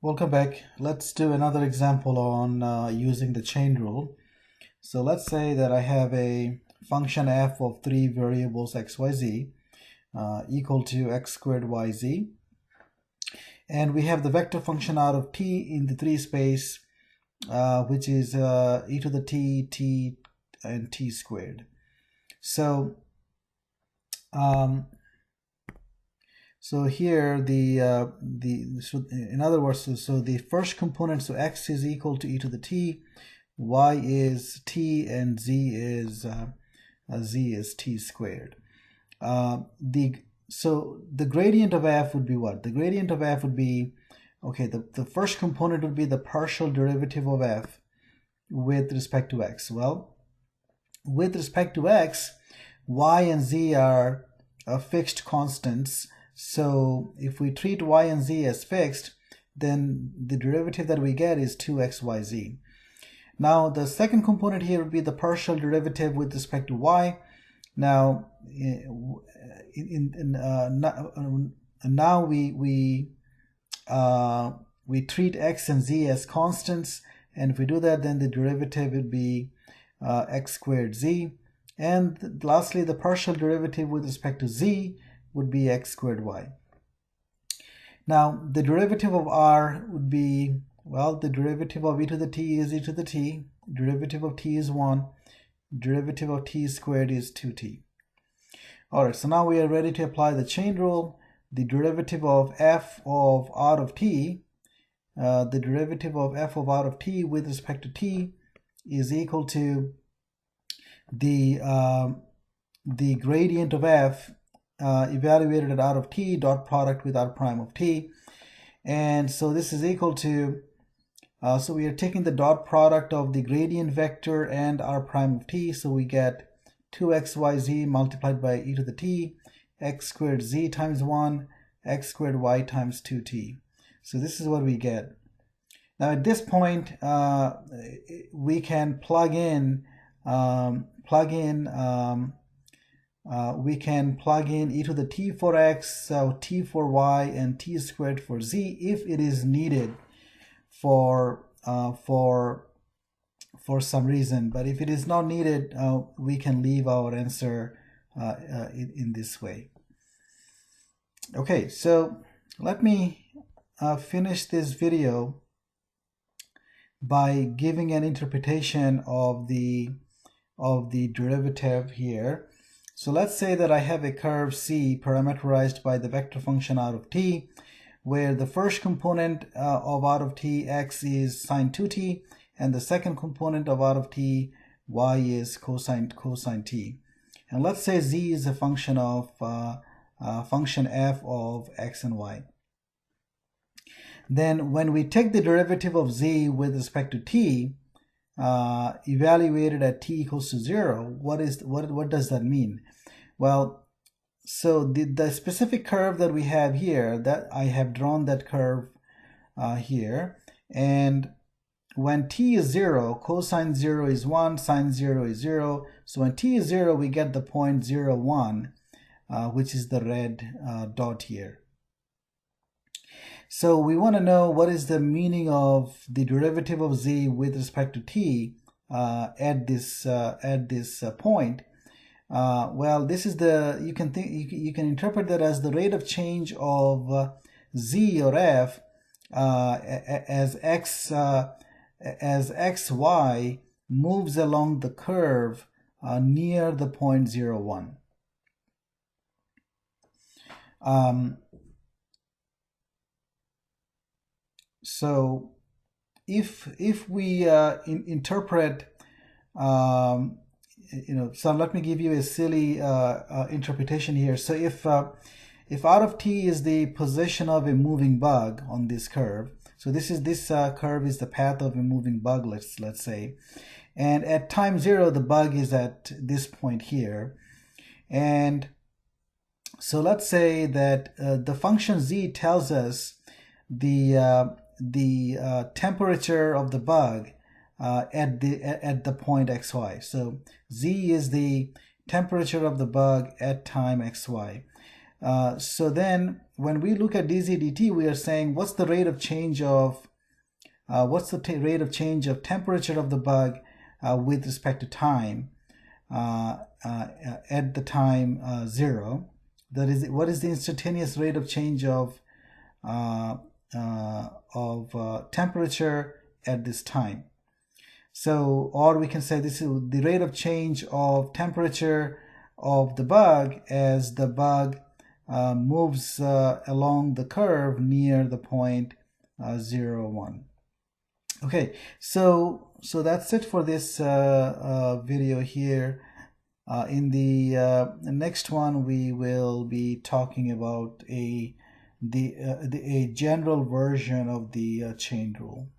Welcome back. Let's do another example on using the chain rule. So let's say that I have a function f of three variables x, y, z equal to x squared y, z. And we have the vector function out of t in the three space, which is e to the t, and t squared. So here in other words, so the first component, so x is equal to e to the t, y is t, and z is t squared. So the gradient of f would be what? The gradient of f would be, okay, the first component would be the partial derivative of f with respect to x. Well, with respect to x, y and z are fixed constants. So if we treat y and z as fixed, then the derivative that we get is 2xyz. Now the second component here would be the partial derivative with respect to y. Now now we treat x and z as constants, and if we do that, then the derivative would be x squared z. And lastly, the partial derivative with respect to z would be x squared y. Now the derivative of r would be, well, the derivative of e to the t is e to the t, derivative of t is 1, derivative of t squared is 2t. Alright, so now we are ready to apply the chain rule. The derivative of f of r of t, the derivative of f of r of t with respect to t is equal to the gradient of f evaluated at r of t dot product with r prime of t. And so this is equal to, so we are taking the dot product of the gradient vector and r prime of t, so we get 2xyz multiplied by e to the t, x squared z times 1, x squared y times 2t. So this is what we get. Now at this point, we can plug in e to the t for x, so t for y, and t squared for z if it is needed for some reason. But if it is not needed, we can leave our answer in this way. Okay, so let me finish this video by giving an interpretation of the derivative here. So let's say that I have a curve C parameterized by the vector function out of t, where the first component of out of t, x, is sine 2t, and the second component of out of t, y, is cosine t. And let's say z is a function of function f of x and y. Then when we take the derivative of z with respect to t, evaluated at t equals to 0, what does that mean? Well, so the specific curve that we have here, that I have drawn that curve here, and when t is 0, cosine 0 is 1, sine 0 is 0. So when t is 0, we get the point 0, 1, which is the red dot here. So we want to know what is the meaning of the derivative of z with respect to t at this point. Well, this is you can interpret that as the rate of change of z or f as xy moves along the curve near the point 0, 1. So if we interpret, so let me give you a silly interpretation here. So if r of t is the position of a moving bug on this curve, so this curve is the path of a moving bug, let's say, and at time 0 the bug is at this point here, and so let's say that the function z tells us the temperature of the bug at the point xy. So z is the temperature of the bug at time xy. So then when we look at dz dt, we are saying what's the rate of change of rate of change of temperature of the bug with respect to time at the time 0. That is, what is the instantaneous rate of change of temperature at this time. So, or we can say this is the rate of change of temperature of the bug as the bug moves along the curve near the point 0, 1. Okay, so that's it for this video here. In the next one, we will be talking about a general version of the chain rule.